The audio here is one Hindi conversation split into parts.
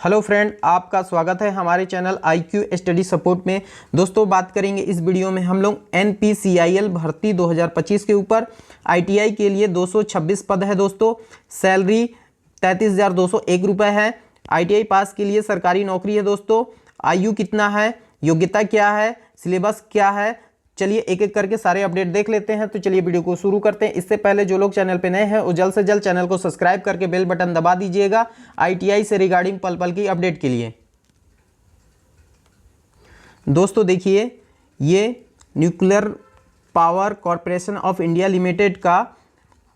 हेलो फ्रेंड, आपका स्वागत है हमारे चैनल IQ स्टडी सपोर्ट में। दोस्तों, बात करेंगे इस वीडियो में हम लोग NPCIL भर्ती 2025 के ऊपर। ITI के लिए 226 पद है दोस्तों। सैलरी 33,201 रुपये है। ITI पास के लिए सरकारी नौकरी है दोस्तों। आयु कितना है, योग्यता क्या है, सिलेबस क्या है, चलिए एक एक करके सारे अपडेट देख लेते हैं। तो चलिए वीडियो को शुरू करते हैं। इससे पहले जो लोग चैनल पे नए हैं वो जल्द से जल्द चैनल को सब्सक्राइब करके बेल बटन दबा दीजिएगा ITI से रिगार्डिंग पल पल की अपडेट के लिए। दोस्तों देखिए, ये nuclear power corporation of India limited का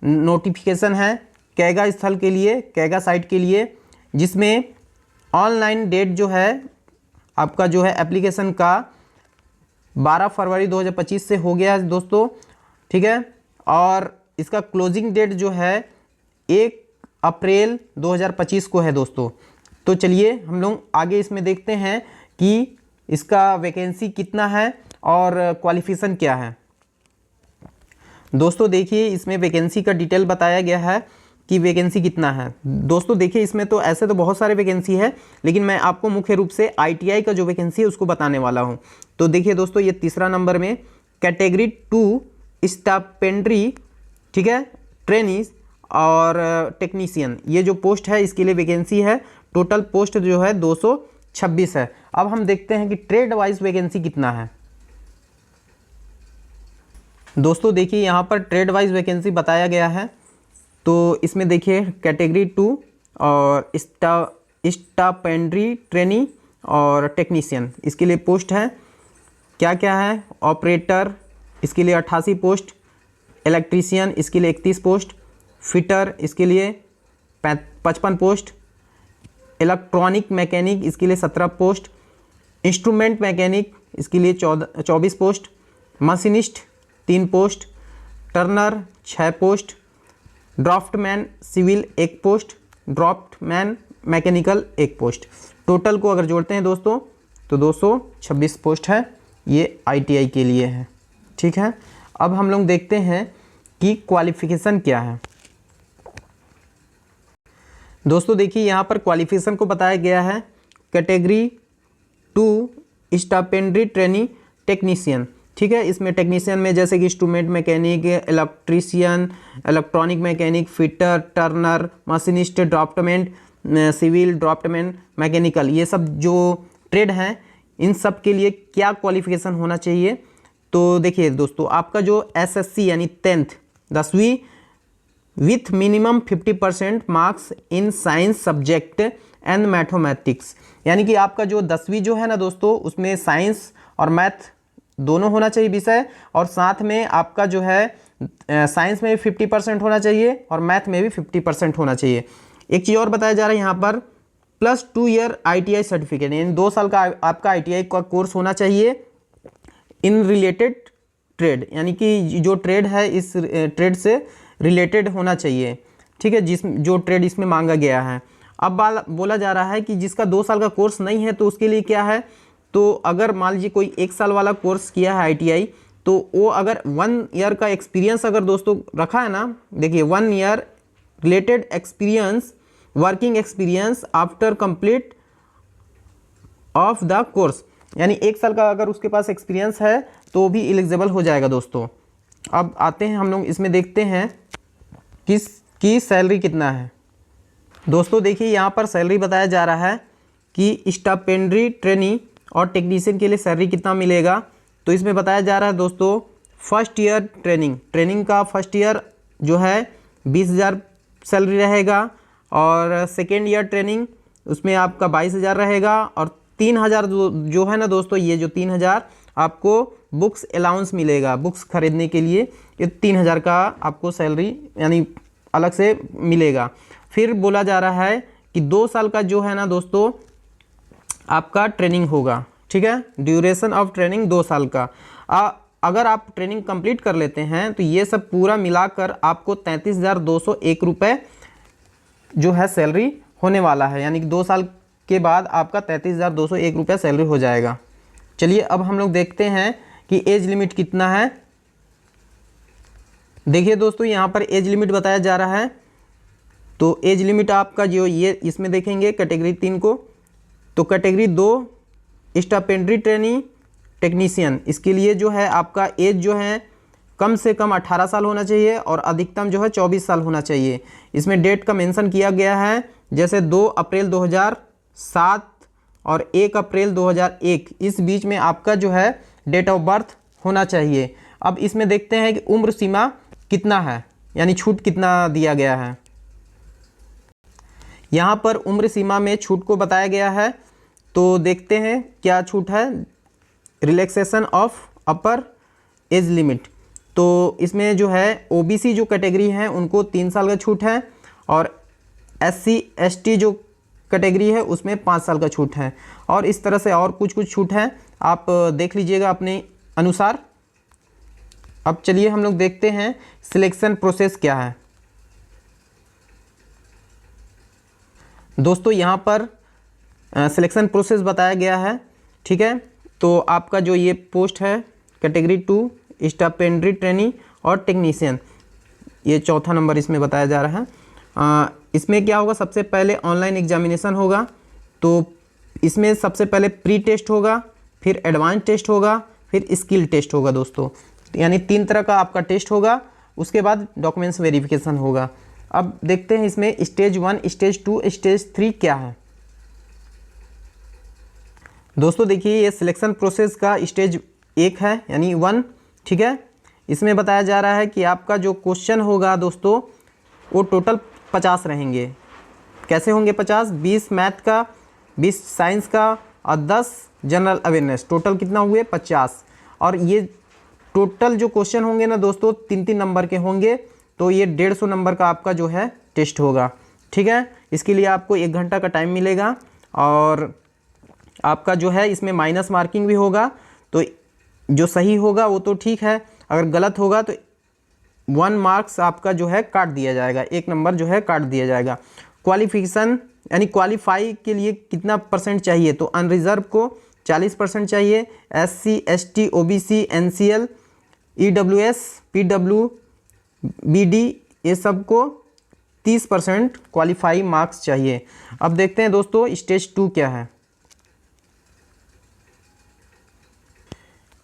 नोटिफिकेशन है कैगा स्थल के लिए, कैगा साइट के लिए, जिसमें ऑनलाइन डेट जो है आपका जो है एप्लीकेशन का 12 फरवरी 2025 से हो गया है दोस्तों, ठीक है। और इसका क्लोजिंग डेट जो है 1 अप्रैल 2025 को है दोस्तों। तो चलिए हम लोग आगे इसमें देखते हैं कि इसका वैकेंसी कितना है और क्वालिफिकेशन क्या है। दोस्तों देखिए, इसमें वैकेंसी का डिटेल बताया गया है कि वैकेंसी कितना है। दोस्तों देखिए, इसमें तो ऐसे तो बहुत सारे वैकेंसी है, लेकिन मैं आपको मुख्य रूप से ITI का जो वैकेंसी है उसको बताने वाला हूं। तो देखिए दोस्तों, ये तीसरा नंबर में कैटेगरी 2 स्टापेंड्री, ठीक है, ट्रेनीज और टेक्नीशियन, ये जो पोस्ट है इसके लिए वैकेंसी है। टोटल पोस्ट जो है 226 है। अब हम देखते हैं कि ट्रेड वाइज वैकेंसी कितना है। दोस्तों देखिए, यहाँ पर ट्रेड वाइज वैकेंसी बताया गया है। तो इसमें देखिए कैटेगरी 2 और स्टापेंड्री ट्रेनी और टेक्नीशियन, इसके लिए पोस्ट है। क्या क्या है? ऑपरेटर, इसके लिए 88 पोस्ट। इलेक्ट्रीशियन, इसके लिए 31 पोस्ट। फिटर, इसके लिए 55 पोस्ट। इलेक्ट्रॉनिक मैकेनिक, इसके लिए 17 पोस्ट। इंस्ट्रूमेंट मैकेनिक, इसके लिए 24 post. Machinist 3 post. Turner 6 post. Draftsman civil 1 post. Draftsman mechanical 1 post. Total को अगर जोड़ते हैं दोस्तों तो 226 पोस्ट है। ये ITI के लिए है, ठीक है। अब हम लोग देखते हैं कि क्वालिफिकेशन क्या है। दोस्तों देखिए, यहाँ पर क्वालिफिकेशन को बताया गया है कैटेगरी 2 स्टापेंड्री ट्रेनी टेक्नीशियन, ठीक है। इसमें टेक्नीशियन में जैसे कि instrument mechanic, electrician, electronic mechanic, fitter, turner, machinist, draftsman civil, draftsman mechanical, ये सब जो ट्रेड हैं इन सब के लिए क्या क्वालिफिकेशन होना चाहिए। तो देखिए दोस्तों, आपका जो SSC यानी 10th 10वीं with minimum 50% marks in science subject and mathematics, यानी कि आपका जो 10वीं जो है ना दोस्तों, उसमें साइंस और मैथ दोनों होना चाहिए विषय, और साथ में आपका जो है साइंस में भी 50% होना चाहिए और मैथ में भी 50% होना चाहिए। एक चीज़ और बताया जा रहा है यहाँ पर, +2 ईयर ITI सर्टिफिकेट, यानी 2 साल का आपका ITI का कोर्स होना चाहिए इन रिलेटेड ट्रेड, यानी कि जो ट्रेड है इस ट्रेड से रिलेटेड होना चाहिए, ठीक है, जो ट्रेड इसमें मांगा गया है। अब बोला जा रहा है कि जिसका 2 साल का कोर्स नहीं है तो उसके लिए क्या है। तो अगर मान लीजिए कोई 1 साल वाला कोर्स किया है ITI, तो वो अगर 1 ईयर का एक्सपीरियंस अगर दोस्तों रखा है ना, देखिए 1 year related experience, working experience after complete of the course, यानी 1 साल का अगर उसके पास एक्सपीरियंस है तो भी एलिजिबल हो जाएगा दोस्तों। अब आते हैं हम लोग इसमें देखते हैं किसकी सैलरी कितना है। दोस्तों देखिए, यहाँ पर सैलरी बताया जा रहा है कि स्टापेंड्री ट्रेनी और टेक्नीशियन के लिए सैलरी कितना मिलेगा। तो इसमें बताया जा रहा है दोस्तों, फर्स्ट ईयर ट्रेनिंग का फर्स्ट ईयर जो है 20,000 सैलरी रहेगा, और सेकेंड ईयर ट्रेनिंग उसमें आपका 22,000 रहेगा, और 3,000 जो है ना दोस्तों, ये जो 3,000 आपको बुक्स अलाउंस मिलेगा, बुक्स खरीदने के लिए ये 3,000 का आपको सैलरी यानी अलग से मिलेगा। फिर बोला जा रहा है कि 2 साल का जो है ना दोस्तों आपका ट्रेनिंग होगा, ठीक है। ड्यूरेशन ऑफ ट्रेनिंग 2 साल का। अगर आप ट्रेनिंग कंप्लीट कर लेते हैं तो ये सब पूरा मिलाकर आपको 33,201 रुपये जो है सैलरी होने वाला है, यानी कि 2 साल के बाद आपका 33,201 रुपये सैलरी हो जाएगा। चलिए अब हम लोग देखते हैं कि एज लिमिट कितना है। देखिए दोस्तों, यहाँ पर एज लिमिट बताया जा रहा है तो एज लिमिट आपका जो ये इसमें देखेंगे कैटेगरी 3 को, तो कैटेगरी 2 स्टापेंड्री ट्रेनी टेक्नीशियन, इसके लिए जो है आपका एज जो है कम से कम 18 साल होना चाहिए और अधिकतम जो है 24 साल होना चाहिए। इसमें डेट का मेंशन किया गया है, जैसे 2 अप्रैल 2007 और 1 अप्रैल 2001, इस बीच में आपका जो है डेट ऑफ बर्थ होना चाहिए। अब इसमें देखते हैं कि उम्र सीमा कितना है, यानी छूट कितना दिया गया है। यहाँ पर उम्र सीमा में छूट को बताया गया है, तो देखते हैं क्या छूट है। Relaxation of upper age limit, तो इसमें जो है ओबीसी जो कैटेगरी है उनको 3 साल का छूट है और SC ST जो कैटेगरी है उसमें 5 साल का छूट है। और इस तरह से और कुछ छूट है, आप देख लीजिएगा अपने अनुसार। अब चलिए हम लोग देखते हैं सिलेक्शन प्रोसेस क्या है। दोस्तों यहाँ पर सिलेक्शन प्रोसेस बताया गया है, ठीक है। तो आपका जो ये पोस्ट है कैटेगरी 2 स्टापेंड्री ट्रेनी और टेक्नीशियन, ये चौथा नंबर इसमें बताया जा रहा है। इसमें क्या होगा, सबसे पहले ऑनलाइन एग्जामिनेशन होगा, तो इसमें सबसे पहले प्री टेस्ट होगा, फिर एडवांस टेस्ट होगा, फिर स्किल टेस्ट होगा दोस्तों, यानी 3 तरह का आपका टेस्ट होगा। उसके बाद डॉक्यूमेंट्स वेरिफिकेशन होगा। अब देखते हैं इसमें स्टेज 1, स्टेज 2, स्टेज 3 क्या है। दोस्तों देखिए ये सिलेक्शन प्रोसेस का स्टेज 1 है, यानी 1, ठीक है। इसमें बताया जा रहा है कि आपका जो क्वेश्चन होगा दोस्तों वो टोटल 50 रहेंगे। कैसे होंगे 50? 20 मैथ का, 20 साइंस का और 10 जनरल अवेयरनेस, टोटल कितना हुए 50। और ये टोटल जो क्वेश्चन होंगे ना दोस्तों 3-3 नंबर के होंगे, तो ये 150 नंबर का आपका जो है टेस्ट होगा, ठीक है। इसके लिए आपको 1 घंटा का टाइम मिलेगा और आपका जो है इसमें माइनस मार्किंग भी होगा, तो जो सही होगा वो तो ठीक है, अगर गलत होगा तो 1 मार्क्स आपका जो है काट दिया जाएगा, 1 नंबर जो है काट दिया जाएगा। क्वालिफिकेशन यानी क्वालिफाई के लिए कितना परसेंट चाहिए, तो अनरिजर्व को 40% चाहिए, SC ST OBC NCL EWS PWBD ये सब को 30% क्वालिफाई मार्क्स चाहिए। अब देखते हैं दोस्तों स्टेज 2 क्या है।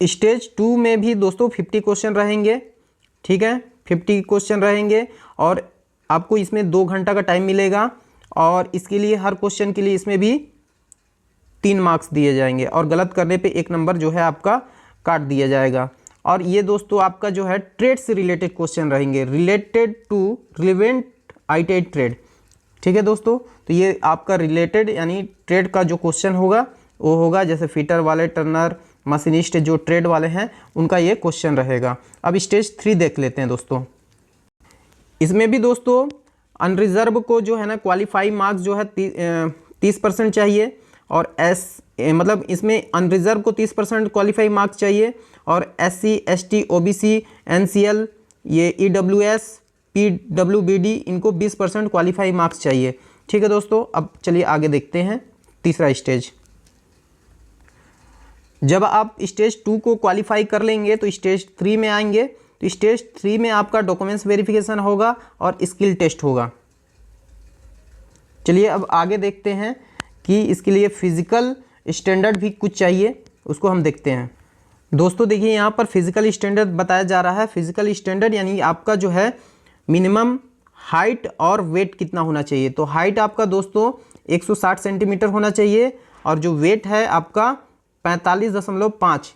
स्टेज 2 में भी दोस्तों 50 क्वेश्चन रहेंगे, ठीक है, 50 क्वेश्चन रहेंगे और आपको इसमें 2 घंटा का टाइम मिलेगा और इसके लिए हर क्वेश्चन के लिए इसमें भी 3 मार्क्स दिए जाएंगे और गलत करने पे 1 नंबर जो है आपका काट दिया जाएगा। और ये दोस्तों आपका जो है ट्रेड से रिलेटेड क्वेश्चन रहेंगे, related to relevant ITI trade, ठीक है दोस्तों। तो ये आपका रिलेटेड यानी ट्रेड का जो क्वेश्चन होगा वो होगा, जैसे फिटर वाले, टर्नर, मशीनिस्ट जो ट्रेड वाले हैं उनका ये क्वेश्चन रहेगा। अब स्टेज 3 देख लेते हैं दोस्तों। इसमें भी दोस्तों अनरिजर्व को जो है ना क्वालिफाई मार्क्स जो है 30% चाहिए और मतलब इसमें अनरिजर्व को 30% क्वालिफाई मार्क्स चाहिए और SC ST OBC NCL ये EWS PWBD इनको 20% क्वालिफाई मार्क्स चाहिए, ठीक है दोस्तों। अब चलिए आगे देखते हैं तीसरा स्टेज। जब आप स्टेज 2 को क्वालिफाई कर लेंगे तो स्टेज 3 में आएंगे, तो स्टेज 3 में आपका डॉक्यूमेंट्स वेरिफिकेशन होगा और स्किल टेस्ट होगा। चलिए अब आगे देखते हैं कि इसके लिए फिजिकल स्टैंडर्ड भी कुछ चाहिए, उसको हम देखते हैं। दोस्तों देखिए यहाँ पर फिजिकल स्टैंडर्ड बताया जा रहा है। फिजिकल स्टैंडर्ड यानी आपका जो है मिनिमम हाइट और वेट कितना होना चाहिए। तो हाइट आपका दोस्तों 160 सेंटीमीटर होना चाहिए और जो वेट है आपका 45.5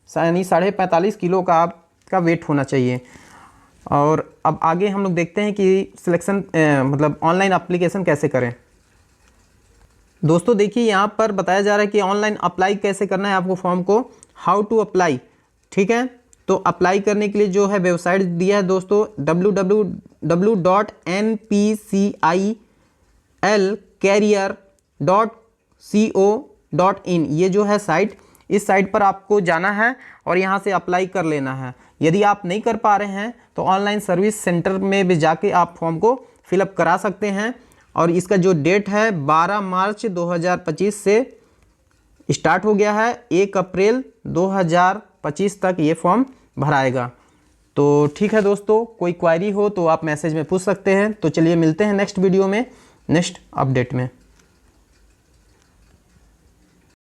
यानी 45.5 किलो का आपका वेट होना चाहिए। और अब आगे हम लोग देखते हैं कि सिलेक्शन मतलब ऑनलाइन एप्लीकेशन कैसे करें। दोस्तों देखिए यहाँ पर बताया जा रहा है कि ऑनलाइन अप्लाई कैसे करना है आपको फॉर्म को, हाउ टू अप्लाई, ठीक है। तो अप्लाई करने के लिए जो है वेबसाइट दिया है दोस्तों www.npcilcareer.co.in, ये जो है साइट, इस साइट पर आपको जाना है और यहाँ से अप्लाई कर लेना है। यदि आप नहीं कर पा रहे हैं तो ऑनलाइन सर्विस सेंटर में भी जाके आप फॉर्म को फिलअप करा सकते हैं। और इसका जो डेट है 12 मार्च 2025 से स्टार्ट हो गया है, 1 अप्रैल 2025 तक ये फॉर्म भराएगा। तो ठीक है दोस्तों, कोई क्वायरी हो तो आप मैसेज में पूछ सकते हैं। तो चलिए मिलते हैं नेक्स्ट वीडियो में, नेक्स्ट अपडेट में।